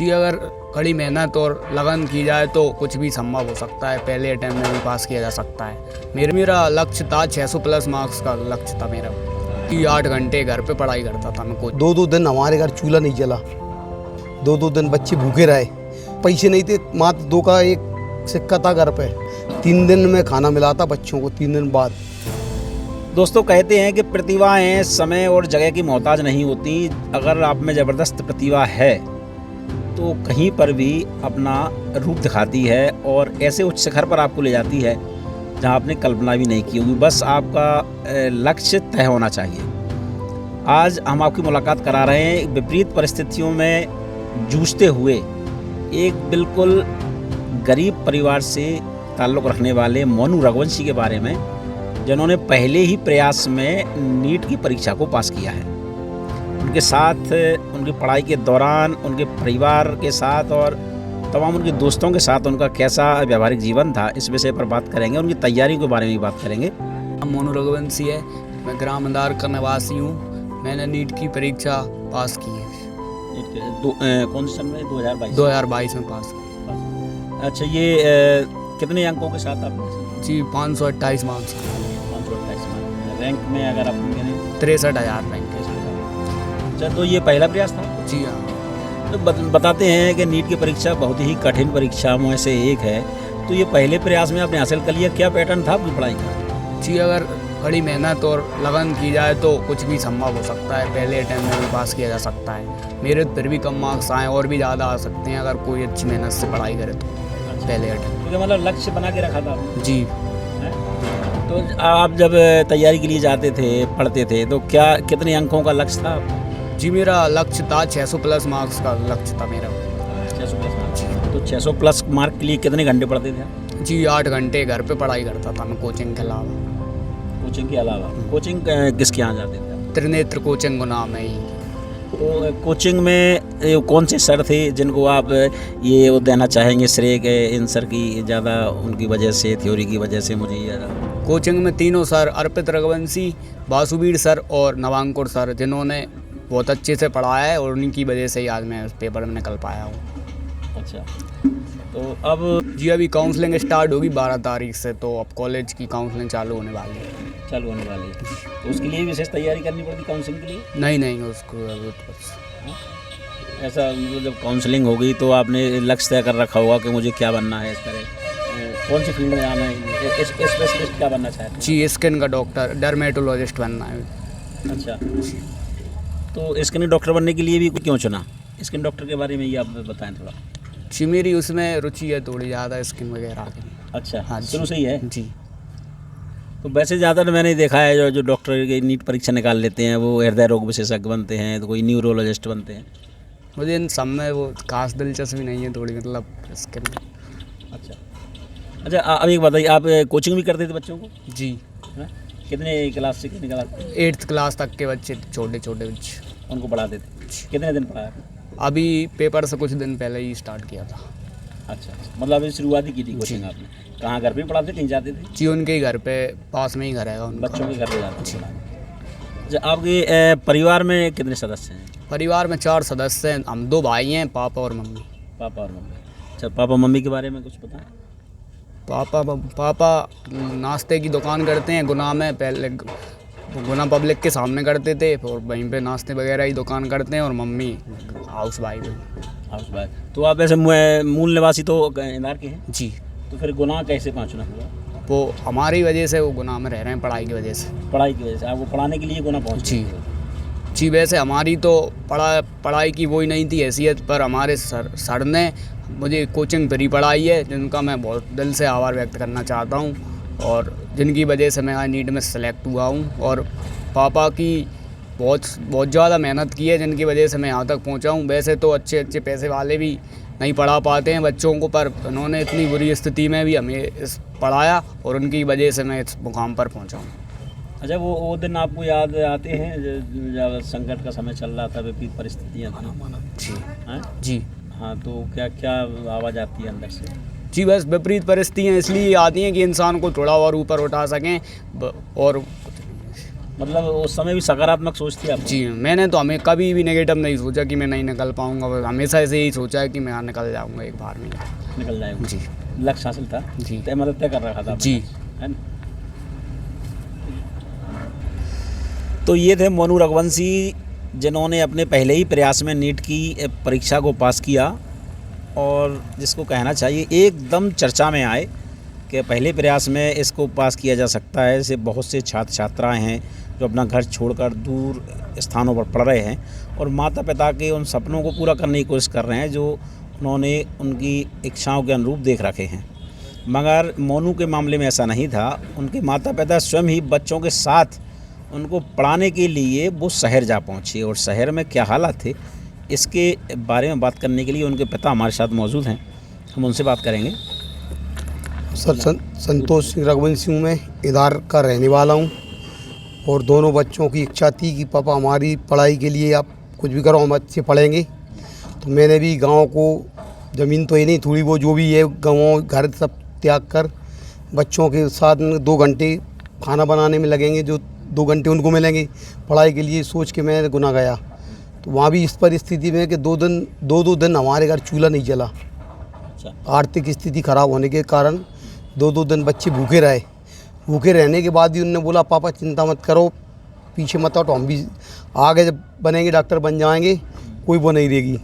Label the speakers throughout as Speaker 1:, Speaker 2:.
Speaker 1: कि अगर कड़ी मेहनत और लगन की जाए तो कुछ भी संभव हो सकता है। पहले अटैम्प्ट में भी पास किया जा सकता है। मेरा लक्ष्य था 600 प्लस मार्क्स का लक्ष्य था मेरा कि 8 घंटे घर पे पढ़ाई करता था मैं। कुछ
Speaker 2: 2-2 दिन हमारे घर चूल्हा नहीं जला, 2-2 दिन बच्चे भूखे रहे, पैसे नहीं थे, मात्र 2 का 1 सिक्का था घर पे। 3 दिन में खाना मिला था बच्चों को, 3 दिन बाद।
Speaker 3: दोस्तों कहते हैं कि प्रतिभाएं समय और जगह की मोहताज नहीं होती। अगर आप में ज़बरदस्त प्रतिभा है तो कहीं पर भी अपना रूप दिखाती है और ऐसे उच्च शिखर पर आपको ले जाती है जहां आपने कल्पना भी नहीं की होगी। बस आपका लक्ष्य तय होना चाहिए। आज हम आपकी मुलाकात करा रहे हैं विपरीत परिस्थितियों में जूझते हुए एक बिल्कुल गरीब परिवार से ताल्लुक़ रखने वाले मोनू रघुवंशी के बारे में, जिन्होंने पहले ही प्रयास में नीट की परीक्षा को पास किया है। उनके साथ उनकी पढ़ाई के दौरान उनके परिवार के साथ और तमाम उनके दोस्तों के साथ उनका कैसा व्यावहारिक जीवन था, इस विषय पर बात करेंगे। उनकी तैयारियों के बारे में भी बात करेंगे।
Speaker 1: मोनू रघुवंशी है, मैं ग्राम अंधार का निवासी हूँ। मैंने नीट की परीक्षा पास की है।
Speaker 3: कौन से सन में?
Speaker 1: 2022 में पास की।
Speaker 3: अच्छा, ये कितने अंकों के साथ आपने?
Speaker 1: जी 528 मार्क्स।
Speaker 3: 528 मार्क्स। रैंक में अगर आप
Speaker 1: 63,000 रैंक है।
Speaker 3: अच्छा, तो ये पहला प्रयास था?
Speaker 1: जी हाँ।
Speaker 3: तो बताते हैं कि नीट की परीक्षा बहुत ही कठिन परीक्षाओं में से एक है। तो ये पहले प्रयास में आपने हासिल कर लिया। क्या पैटर्न था आपकी पढ़ाई का?
Speaker 1: जी अगर कड़ी मेहनत और लगन की जाए तो कुछ भी संभव हो सकता है। पहले अटैम्प्ट में भी पास किया जा सकता है। मेरे फिर भी कम मार्क्स आए और भी ज़्यादा आ सकते हैं अगर कोई अच्छी मेहनत से पढ़ाई करे तो। पहले अटैम्प्ट
Speaker 3: तो मतलब लक्ष्य बना के रखा था आपने?
Speaker 1: जी।
Speaker 3: तो आप जब तैयारी के लिए जाते थे, पढ़ते थे, तो क्या कितने अंकों का लक्ष्य था?
Speaker 1: जी मेरा लक्ष्य था 600 प्लस मार्क्स का लक्ष्य था मेरा।
Speaker 3: 600 प्लस मार्क्स। तो 600 प्लस मार्क के लिए कितने घंटे पढ़ते थे?
Speaker 1: जी 8 घंटे घर पे पढ़ाई करता था मैं कोचिंग के अलावा।
Speaker 3: कोचिंग के अलावा? कोचिंग किसके यहाँ जाते थे?
Speaker 1: त्रिनेत्र कोचिंग को नाम है ही।
Speaker 3: तो कोचिंग में कौन से सर थे जिनको आप ये वो देना चाहेंगे श्रेय के, इन सर की ज़्यादा उनकी वजह से, थ्योरी की वजह से मुझे ज़्यादा?
Speaker 1: कोचिंग में तीनों सर, अर्पित रघुवंशी, वासुवीर सर और नवांकुर सर, जिन्होंने बहुत अच्छे से पढ़ाया है और उन्हीं की वजह से ही आज मैं उस पेपर में निकल पाया हूँ।
Speaker 3: अच्छा, तो अब
Speaker 1: जी अभी काउंसलिंग स्टार्ट होगी 12 तारीख से, तो अब कॉलेज की काउंसलिंग चालू होने वाली है।
Speaker 3: तो उसके लिए विशेष तैयारी करनी पड़ती काउंसलिंग के लिए?
Speaker 1: नहीं उसको अभी तो
Speaker 3: ऐसा मतलब जब काउंसलिंग होगी तो आपने लक्ष्य तय कर रखा होगा कि मुझे क्या बनना है, इस तरह कौन सी फील्ड में आना है, स्पेशलिस्ट क्या बनना चाहते हैं?
Speaker 1: जी स्किन का डॉक्टर, डर्मेटोलॉजिस्ट बनना है।
Speaker 3: अच्छा, तो स्किन डॉक्टर बनने के लिए भी क्यों चुना? स्किन डॉक्टर के बारे में ये आप बताएं थोड़ा।
Speaker 1: जी मेरी उसमें रुचि है थोड़ी ज़्यादा, स्किन वगैरह की।
Speaker 3: अच्छा,
Speaker 1: हाँ
Speaker 3: शुरू से ही है?
Speaker 1: जी।
Speaker 3: तो वैसे ज़्यादातर मैंने देखा है जो डॉक्टर की नीट परीक्षा निकाल लेते हैं वो हृदय रोग विशेषज्ञ बनते हैं, तो कोई न्यूरोलॉजिस्ट बनते हैं।
Speaker 1: मुझे इन सब में वो खास दिलचस्पी नहीं है थोड़ी, मतलब स्किन।
Speaker 3: अच्छा, अब एक बताइए, आप कोचिंग भी करते थे बच्चों को?
Speaker 1: जी।
Speaker 3: है? कितने क्लास से कितने क्लास?
Speaker 1: 8th क्लास तक के बच्चे, छोटे बच्चे,
Speaker 3: उनको पढ़ाते थे। कितने दिन पढ़ाया?
Speaker 1: अभी पेपर से कुछ दिन पहले ही स्टार्ट किया था।
Speaker 3: अच्छा, मतलब अभी शुरुआत ही की थी कोचिंग आपने? कहाँ, घर पे पढ़ाते, कहीं जाते थे?
Speaker 1: जी उनके ही घर पे, पास में ही घर है उनका।
Speaker 3: बच्चों के घर पे जाते थे? अच्छा, आपके परिवार में कितने सदस्य हैं?
Speaker 1: परिवार में 4 सदस्य हैं। हम 2 भाई हैं, पापा और मम्मी।
Speaker 3: पापा और मम्मी। अच्छा, पापा मम्मी के बारे में कुछ बताएं।
Speaker 1: पापा नाश्ते की दुकान करते हैं गुना में, पहले गुना पब्लिक के सामने करते थे और वहीं पे नाश्ते वगैरह ही दुकान करते हैं। और मम्मी हाउस वाइफ।
Speaker 3: तो आप ऐसे मूल निवासी तो इंदौर के हैं?
Speaker 1: जी।
Speaker 3: तो फिर गुना कैसे पहुँचना हुआ?
Speaker 1: वो हमारी वजह से वो गुना में रह रहे हैं, पढ़ाई की वजह से।
Speaker 3: पढ़ाई की वजह से आपको पढ़ाने के लिए गुना पहुँचे?
Speaker 1: जी वैसे हमारी तो पढ़ाई की वही नहीं थी हैसियत, पर हमारे सर ने मुझे कोचिंग फ्री पढ़ाई है, जिनका मैं बहुत दिल से आभार व्यक्त करना चाहता हूँ और जिनकी वजह से मैं आज नीट में सेलेक्ट हुआ हूँ। और पापा की बहुत ज़्यादा मेहनत की है, जिनकी वजह से मैं यहाँ तक पहुँचा हूँ। वैसे तो अच्छे पैसे वाले भी नहीं पढ़ा पाते हैं बच्चों को, पर उन्होंने इतनी बुरी स्थिति में भी हमें पढ़ाया और उनकी वजह से मैं इस मुकाम पर पहुँचा हूँ।
Speaker 3: अच्छा, वो दिन आपको याद आते हैं जब संकट का समय चल रहा था, विपरीत परिस्थितियाँ थी?
Speaker 1: जी।
Speaker 3: हाँ, तो क्या आवाज़ आती है अंदर से?
Speaker 1: जी बस विपरीत परिस्थितियाँ इसलिए आती हैं कि इंसान को थोड़ा और ऊपर उठा सकें और
Speaker 3: मतलब उस समय भी सकारात्मक सोच थी आपकी?
Speaker 1: जी मैंने तो हमें कभी भी नेगेटिव नहीं सोचा कि मैं नहीं निकल पाऊँगा, बस हमेशा ऐसे ही सोचा है कि मैं यहाँ निकल जाऊँगा एक बार में।
Speaker 3: निकल जाएगा
Speaker 1: जी
Speaker 3: लक्ष्य हासिल था
Speaker 1: जी
Speaker 3: तय, मतलब तय कर रखा था आपने,
Speaker 1: जी।
Speaker 3: है ना? तो ये थे मोनू रघुवंशी, जिन्होंने अपने पहले ही प्रयास में नीट की परीक्षा को पास किया और जिसको कहना चाहिए एकदम चर्चा में आए कि पहले प्रयास में इसको पास किया जा सकता है। ऐसे बहुत से छात्र छात्राएं हैं जो अपना घर छोड़कर दूर स्थानों पर पढ़ रहे हैं और माता पिता के उन सपनों को पूरा करने की कोशिश कर रहे हैं जो उन्होंने उनकी इच्छाओं के अनुरूप देख रखे हैं। मगर मोनू के मामले में ऐसा नहीं था। उनके माता पिता स्वयं ही बच्चों के साथ उनको पढ़ाने के लिए वो शहर जा पहुँचे और शहर में क्या हालात थे इसके बारे में बात करने के लिए उनके पिता हमारे साथ मौजूद हैं। हम उनसे बात करेंगे।
Speaker 2: सर संतोष सिंह रघुवंशी हूँ, मैं इधर का रहने वाला हूँ और दोनों बच्चों की इच्छा थी कि पापा हमारी पढ़ाई के लिए आप कुछ भी करो, हम अच्छे पढ़ेंगे। तो मैंने भी गांव को, ज़मीन तो ये नहीं, थोड़ी वो जो भी है गाँव घर सब त्याग कर बच्चों के साथ 2 घंटे खाना बनाने में लगेंगे, जो 2 घंटे उनको मिलेंगे पढ़ाई के लिए, सोच के मैं गुना गया। तो वहाँ भी इस परिस्थिति में कि 2 दिन हमारे घर चूल्हा नहीं जला।
Speaker 3: अच्छा।
Speaker 2: आर्थिक स्थिति खराब होने के कारण 2 दिन बच्चे भूखे रहे। भूखे रहने के बाद भी उन्होंने बोला पापा चिंता मत करो, पीछे मत हटो, हम भी आगे जब बनेंगे डॉक्टर बन जाएंगे, कोई वो नहीं रहेगी।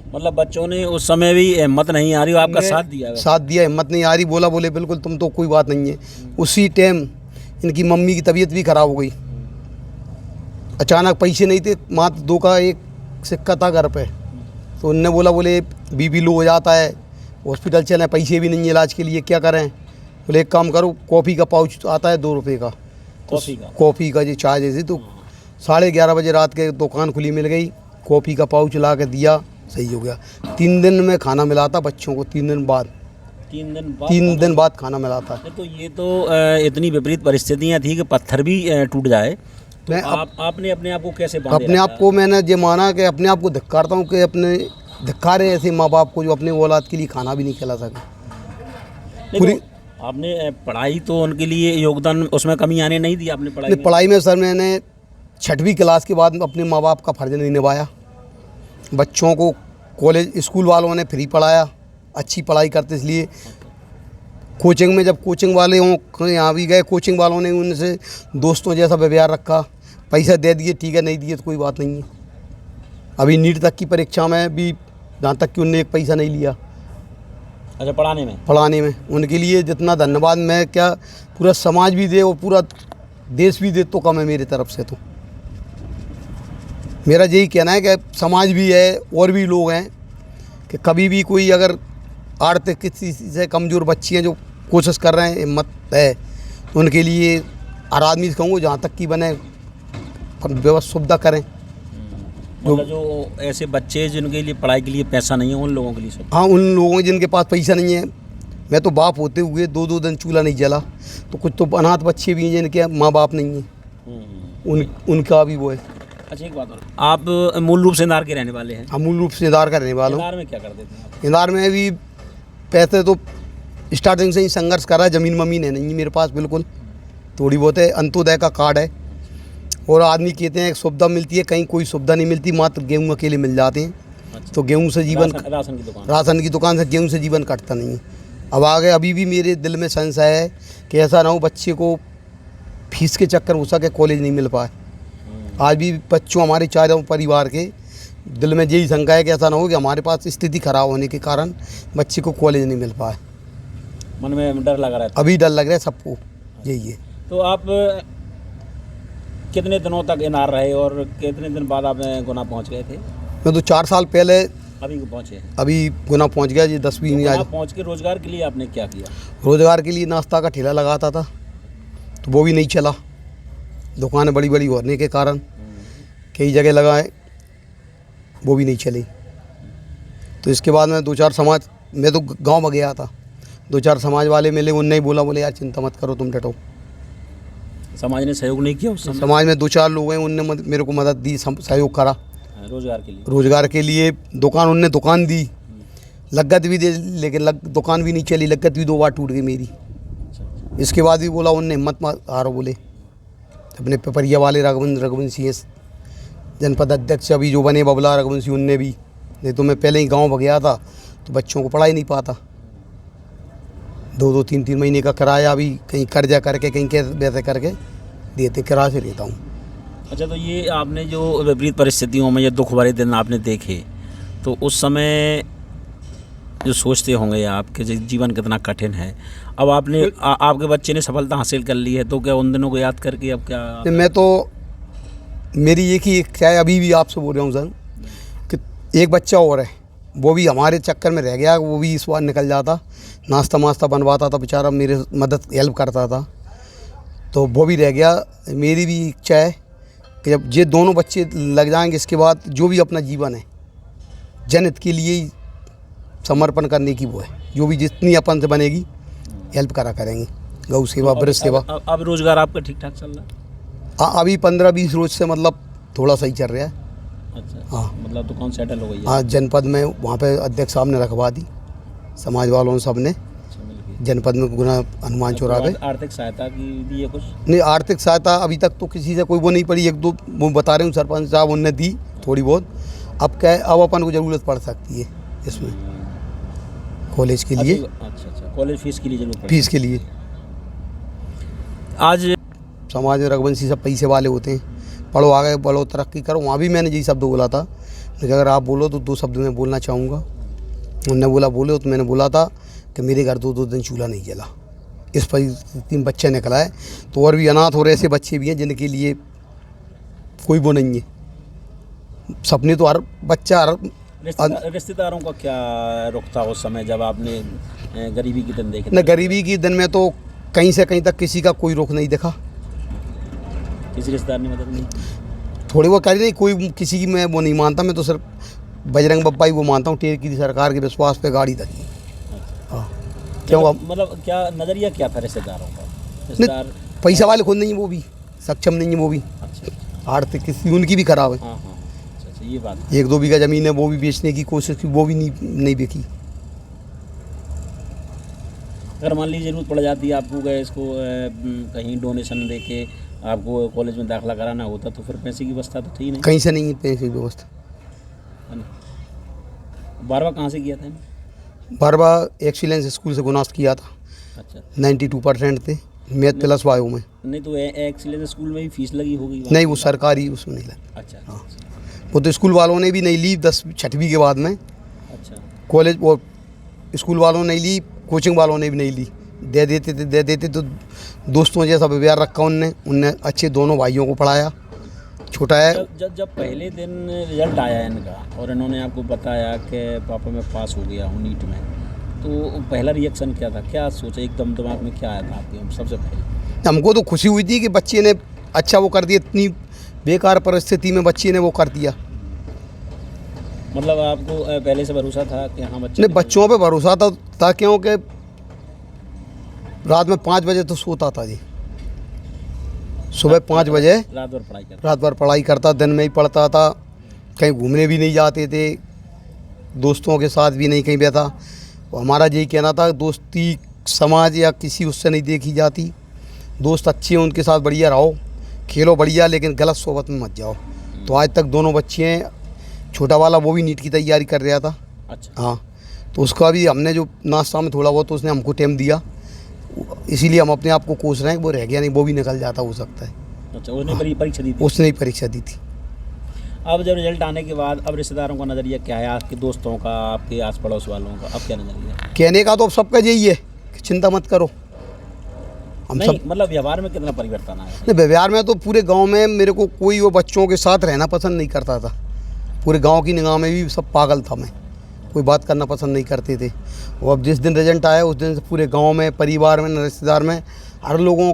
Speaker 3: मतलब बच्चों ने उस समय भी हिम्मत नहीं आ रही, आपका साथ दिया?
Speaker 2: साथ दिया, हिम्मत नहीं आ रही, बोले बिल्कुल तुम तो कोई बात नहीं है। उसी टाइम इनकी मम्मी की तबीयत भी खराब हो गई। अचानक पैसे नहीं थे, मात्र 2 का 1 सिक्का था घर पे। तो उनने बोले बीपी लो हो जाता है, हॉस्पिटल चलें, पैसे भी नहीं है इलाज के लिए, क्या करें? बोले एक काम करो, कॉफ़ी का पाउच आता है 2 रुपये का, कॉफ़ी का जी चाय जैसे। तो 11:30 बजे रात के दुकान खुली मिल गई, कॉफ़ी का पाउच ला के दिया, सही हो गया। 3 दिन में खाना मिला था बच्चों को, 3 दिन बाद 3 दिन बाद खाना मिला था।
Speaker 3: तो ये तो इतनी विपरीत परिस्थितियाँ थी कि पत्थर भी टूट जाए। तो
Speaker 2: मैं
Speaker 3: आपने अपने आप को कैसे बांधे
Speaker 2: अपने आप
Speaker 3: रखा?
Speaker 2: को मैंने ये माना कि अपने आप को धिक्कारता हूँ कि अपने धिक्कारे ऐसे माँ बाप को जो अपने औलाद के लिए खाना भी नहीं खिला सके। पूरी
Speaker 3: आपने पढ़ाई तो उनके लिए योगदान, उसमें कमी आने नहीं दी आपने पढ़ाई में?
Speaker 2: पढ़ाई में सर मैंने 6वीं क्लास के बाद अपने माँ बाप का फर्ज नहीं निभाया। बच्चों को कॉलेज स्कूल वालों ने फ्री पढ़ाया, अच्छी पढ़ाई करते, इसलिए कोचिंग में जब कोचिंग वाले हों यहाँ भी गए, कोचिंग वालों ने उनसे दोस्तों जैसा व्यवहार रखा, पैसा दे दिए ठीक है, नहीं दिए तो कोई बात नहीं है। अभी नीट तक की परीक्षा में भी जहाँ तक कि उनने 1 पैसा नहीं लिया।
Speaker 3: अच्छा, पढ़ाने में
Speaker 2: उनके लिए जितना धन्यवाद मैं क्या पूरा समाज भी दे और पूरा देश भी दे तो कम है मेरी तरफ से। तो मेरा यही कहना है कि समाज भी है और भी लोग हैं कि कभी भी कोई अगर आर्थिक किसी से कमज़ोर बच्ची हैं जो कोशिश कर रहे हैं, हिम्मत है, तो उनके लिए हर आदमी से कहूँगा जहाँ तक कि बने व्यवस्था सुविधा करें।
Speaker 3: मतलब जो ऐसे बच्चे जिनके लिए पढ़ाई के लिए पैसा नहीं है, उन लोगों के लिए सब?
Speaker 2: हाँ, उन लोगों जिनके पास पैसा नहीं है। मैं तो बाप होते हुए 2 दिन चूल्हा नहीं जला, तो कुछ तो अनाथ बच्चे भी हैं जिनके माँ बाप नहीं हैं, उनका भी वो है।
Speaker 3: अच्छा, एक बात और, आप मूल रूप से इंदौर के रहने वाले हैं?
Speaker 2: हम मूल रूप से इंदौर का रहने वाला हूँ।
Speaker 3: इंदौर में क्या करते थे आप?
Speaker 2: इंदौर में भी पैसे तो स्टार्टिंग से ही संघर्ष करा, ज़मीन ममीन है नहीं मेरे पास, बिल्कुल थोड़ी बहुत है। अंत्योदय का कार्ड है और आदमी कहते हैं सुविधा मिलती है, कहीं कोई सुविधा नहीं मिलती, मात्र गेहूँ अकेले मिल जाते हैं।
Speaker 3: अच्छा।
Speaker 2: तो गेहूँ से जीवन, राशन की दुकान से गेहूँ से जीवन कटता नहीं है। अब आगे अभी भी मेरे दिल में संशय है कि ऐसा ना हो बच्चे को फीस के चक्कर हो सके कॉलेज नहीं मिल पाए। आज भी बच्चों हमारे चारों परिवार के दिल में यही शंका है कि ऐसा ना हो कि हमारे पास स्थिति खराब होने के कारण बच्चे को कॉलेज नहीं मिल पाए।
Speaker 3: मन में डर लगा रहता?
Speaker 2: अभी डर लग रहा है सबको, यही है।
Speaker 3: तो आप कितने दिनों तक इंदौर रहे और कितने दिन बाद आप गुना पहुंच गए थे?
Speaker 2: मैं तो 4 साल पहले
Speaker 3: अभी पहुंचे?
Speaker 2: अभी गुना पहुंच गया जी, 10वीं में। आज
Speaker 3: पहुंच के रोजगार के लिए आपने क्या किया?
Speaker 2: रोजगार के लिए नाश्ता का ठेला लगाता था, तो वो भी नहीं चला। दुकानें बड़ी बड़ी होने के कारण कई जगह लगाए, वो भी नहीं चली। तो इसके बाद मैं 2-4 समाज, मैं तो गांव में गया था, 2-4 समाज वाले मिले, उनने ही बोले यार चिंता मत करो, तुम डटो।
Speaker 3: समाज ने सहयोग नहीं किया उस समय?
Speaker 2: समाज में 2-4 लोग हैं, उनने मेरे को मदद दी, सहयोग करा रोजगार के लिए। उनने दुकान दी, लागत भी दे, लेकिन दुकान भी नहीं चली, लागत भी 2 बार टूट गई मेरी। इसके बाद भी बोला उनने हिम्मत मत हारो, बोले अपने पिपरिया वाले रघुवंशी हैं जनपद अध्यक्ष अभी जो बने बबला रघुवंशी, उनने भी, नहीं तो मैं पहले ही गांव गया था तो बच्चों को पढ़ा ही नहीं पाता। 2-2 3-3 महीने का किराया भी कहीं कर्जा करके कहीं वैसे करके देते, किराए से रहता हूँ।
Speaker 3: अच्छा, तो ये आपने जो विपरीत परिस्थितियों में ये दुख भरे दिन आपने देखे, तो उस समय जो सोचते होंगे आप कि जीवन कितना कठिन है। अब आपने आपके बच्चे ने सफलता हासिल कर ली है, तो क्या उन दिनों को याद करके अब क्या?
Speaker 2: मैं तो मेरी एक ही क्या है, अभी भी आपसे बोल रहा हूँ सर कि एक बच्चा और है, वो भी हमारे चक्कर में रह गया। वो भी इस बार निकल जाता, नाश्ता वास्ता बनवाता था बेचारा, मेरे मदद हेल्प करता था, तो वो भी रह गया। मेरी भी इच्छा है कि जब ये दोनों बच्चे लग जाएंगे इसके बाद जो भी अपना जीवन है जनहित के लिए ही समर्पण करने की वो है, जो भी जितनी अपन से बनेगी हेल्प करेंगे। गौ सेवा, वृक्ष सेवा।
Speaker 3: अब रोजगार आपका ठीक ठाक चल रहा है?
Speaker 2: हाँ, अभी 15-20 रोज से मतलब थोड़ा सही चल रहा है।
Speaker 3: अच्छा,
Speaker 2: हाँ,
Speaker 3: मतलब दुकान सेटल हो गई है?
Speaker 2: हाँ, जनपद में वहाँ पे अध्यक्ष साहब ने रखवा दी, समाज वालों सब ने।
Speaker 3: अच्छा, मिल गई।
Speaker 2: जनपद में गुना हनुमान चौराहे पे
Speaker 3: आर्थिक सहायता की दी है कुछ?
Speaker 2: नहीं, आर्थिक सहायता अभी तक तो किसी से कोई वो नहीं पड़ी। 1-2 वो बता रहे हूँ सरपंच साहब, उनने दी थोड़ी बहुत। अब क्या है, अब अपन को ज़रूरत पड़ सकती है इसमें कॉलेज के लिए।
Speaker 3: अच्छा, कॉलेज फीस के लिए जरूरत पड़ती है?
Speaker 2: फीस के लिए
Speaker 3: आज
Speaker 2: समाज में रघुवंशी सब पैसे वाले होते हैं, पढ़ो आगे बढ़ो तरक्की करो। वहाँ भी मैंने यही शब्द बोला था, लेकिन अगर आप बोलो तो 2 शब्द में बोलना चाहूँगा। उन्होंने बोला बोले तो मैंने बोला था कि मेरे घर 2-2 दिन चूल्हा नहीं जला। इस परिस्थिति में बच्चा निकला है, तो और भी अनाथ और ऐसे बच्चे भी हैं जिनके लिए कोई वो नहीं है। सपने तो हर बच्चा
Speaker 3: रिश्तेदारों का क्या रुख था उस समय जब आपने गरीबी के दिन देखे?
Speaker 2: न गरीबी के दिन में तो कहीं से कहीं तक किसी का कोई रुख नहीं दिखा,
Speaker 3: किसी रिश्तेदार ने मदद नहीं?
Speaker 2: थोड़ी वो करी नहीं, कोई किसी की मैं वो नहीं मानता। मैं तो सिर्फ बजरंग बप्पा ही वो मानता हूँ, टेर की सरकार के विश्वास पे गाड़ी तक। हाँ, क्यों?
Speaker 3: मतलब क्या नज़रिया क्या था रिश्तेदारों का? रिश्तेदार
Speaker 2: पैसा वाले खुद नहीं, वो भी सक्षम नहीं है, वो भी
Speaker 3: अच्छा,
Speaker 2: आर्थिक किसी उनकी भी खराब है।
Speaker 3: हाँ, अच्छा, ये बात।
Speaker 2: 1-2 बीघा ज़मीन है, वो भी बेचने की कोशिश की, वो भी नहीं बिकी।
Speaker 3: अगर मान लीजिए जरूरत पड़ जाती है आपको गए इसको कहीं डोनेशन दे के आपको कॉलेज में दाखिला कराना होता, तो फिर पैसे की व्यवस्था तो थी नहीं?
Speaker 2: कहीं से नहीं है पैसे की व्यवस्था।
Speaker 3: बारवा कहाँ से किया था?
Speaker 2: बारवा एक्सीलेंस स्कूल से गुनास किया था।
Speaker 3: अच्छा,
Speaker 2: 92% थे, मैथ प्लस वायो में।
Speaker 3: नहीं तो एक्सीलेंस स्कूल में भी फीस लगी होगी?
Speaker 2: नहीं, वो सरकारी, उसमें नहीं लगी।
Speaker 3: अच्छा,
Speaker 2: हाँ, वो तो स्कूल वालों ने भी नहीं ली 10वीं के बाद में।
Speaker 3: अच्छा,
Speaker 2: कॉलेज वो स्कूल वालों ने ली, कोचिंग वालों ने भी नहीं ली। दे देते तो दोस्तों जैसा व्यवहार रखा उनने अच्छे दोनों भाइयों को पढ़ाया। छोटा है।
Speaker 3: जब पहले दिन रिजल्ट आया इनका और इन्होंने आपको बताया कि पापा मैं पास हो गया हूँ नीट में, तो पहला रिएक्शन क्या था? क्या सोचा एकदम दिमाग में, क्या आया था आपके सबसे पहले?
Speaker 2: हमको तो खुशी हुई थी कि बच्चे ने अच्छा वो कर दिया, इतनी बेकार परिस्थिति में बच्चे ने वो कर दिया।
Speaker 3: मतलब आपको पहले से भरोसा था कि हाँ बच्चे?
Speaker 2: नहीं, बच्चों पे भरोसा था क्योंकि रात में 5 बजे तो सोता था जी, सुबह 5 बजे रात भर पढ़ाई करता, दिन में ही पढ़ता था, कहीं घूमने भी नहीं जाते थे, दोस्तों के साथ भी नहीं कहीं बैठा। हमारा यही कहना था, दोस्ती समाज या किसी उससे नहीं देखी जाती। दोस्त अच्छे हैं, उनके साथ बढ़िया रहो, खेलो बढ़िया, लेकिन गलत सोबत में मत जाओ। तो आज तक दोनों बच्चे हैं, छोटा वाला वो भी नीट की तैयारी कर रहा था।
Speaker 3: अच्छा,
Speaker 2: हाँ, तो उसका भी हमने जो नाश्ता में थोड़ा बहुत तो उसने हमको टाइम दिया, इसीलिए हम अपने आप को कोस रहे हैं। वो रह गया नहीं, वो भी निकल जाता हो सकता है।
Speaker 3: अच्छा, उसने परीक्षा दी थी?
Speaker 2: उसने ही परीक्षा दी थी।
Speaker 3: अब जब रिजल्ट आने के बाद अब रिश्तेदारों का नज़रिया क्या है, आपके दोस्तों का, आपके आस पड़ोस वालों का, अब क्या नज़रिया?
Speaker 2: कहने का तो अब सबका यही है कि चिंता मत करो। हम
Speaker 3: नहीं,
Speaker 2: सब
Speaker 3: मतलब व्यवहार में कितना परिवर्तन आया?
Speaker 2: नहीं, व्यवहार में तो पूरे गांव में मेरे को कोई वो बच्चों के साथ रहना पसंद नहीं करता था। पूरे गांव की निगाह में भी सब पागल था, मैं कोई बात करना पसंद नहीं करते थे। और अब जिस दिन रिजल्ट आया उस दिन से पूरे गांव में, परिवार में, रिश्तेदार में, हर लोगों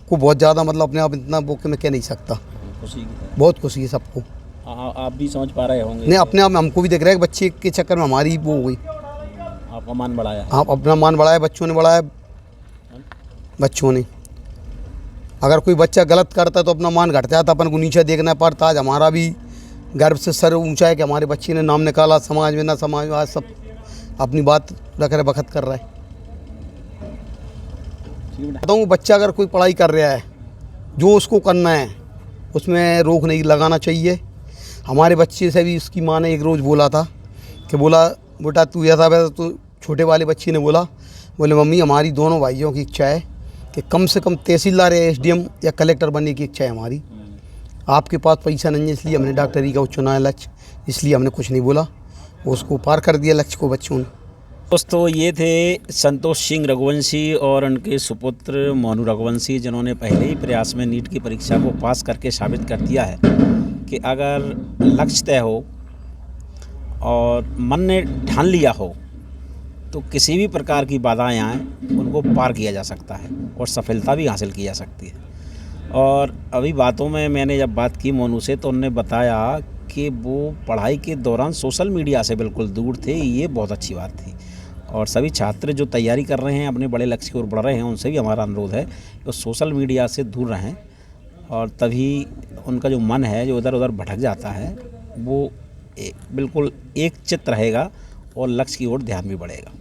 Speaker 2: को बहुत ज़्यादा मतलब अपने आप इतना वो कि मैं कह नहीं सकता।
Speaker 3: खुशी की
Speaker 2: बहुत खुशी है सबको।
Speaker 3: आप भी समझ पा रहे होंगे?
Speaker 2: नहीं, अपने आप में हमको भी दिख रहा है कि बच्चे के चक्कर में हमारी वो हो गई।
Speaker 3: आपका मान बढ़ाया?
Speaker 2: आप अपना मान बढ़ाया, बच्चों ने बढ़ाया। बच्चों ने, अगर कोई बच्चा गलत करता तो अपना मान घट जाता, अपन को नीचे देखना पड़ता। आज हमारा भी गर्व से सर ऊंचा है कि हमारे बच्चे ने नाम निकाला समाज में, ना समाज में, आज सब अपनी बात रख रहे, बखत कर रहा है। बताऊँ, बच्चा अगर कोई पढ़ाई कर रहा है, जो उसको करना है उसमें रोक नहीं लगाना चाहिए। हमारे बच्चे से भी उसकी माँ ने एक रोज़ बोला था कि बोला बेटा तू ऐसा वैसा, तो छोटे वाले बच्चे ने बोले मम्मी हमारी दोनों भाइयों की इच्छा है कि कम से कम तहसीलदार या एसडीएम या कलेक्टर बनने की इच्छा है हमारी। आपके पास पैसा नहीं है इसलिए हमने डॉक्टरी का चुना है लक्ष्य, इसलिए हमने कुछ नहीं बोला, उसको पार कर दिया लक्ष्य को बच्चों ने।
Speaker 3: दोस्तों ये थे संतोष सिंह रघुवंशी और उनके सुपुत्र मोनू रघुवंशी, जिन्होंने पहले ही प्रयास में नीट की परीक्षा को पास करके साबित कर दिया है कि अगर लक्ष्य तय हो और मन ने ठान लिया हो तो किसी भी प्रकार की बाधाएं आएँ उनको पार किया जा सकता है और सफलता भी हासिल की जा सकती है। और अभी बातों में मैंने जब बात की मोनू से तो उन्होंने बताया कि वो पढ़ाई के दौरान सोशल मीडिया से बिल्कुल दूर थे, ये बहुत अच्छी बात थी। और सभी छात्र जो तैयारी कर रहे हैं, अपने बड़े लक्ष्य की ओर बढ़ रहे हैं, उनसे भी हमारा अनुरोध है कि वो सोशल मीडिया से दूर रहें और तभी उनका जो मन है जो इधर उधर भटक जाता है वो बिल्कुल एक चित्त रहेगा और लक्ष्य की ओर ध्यान भी बढ़ेगा।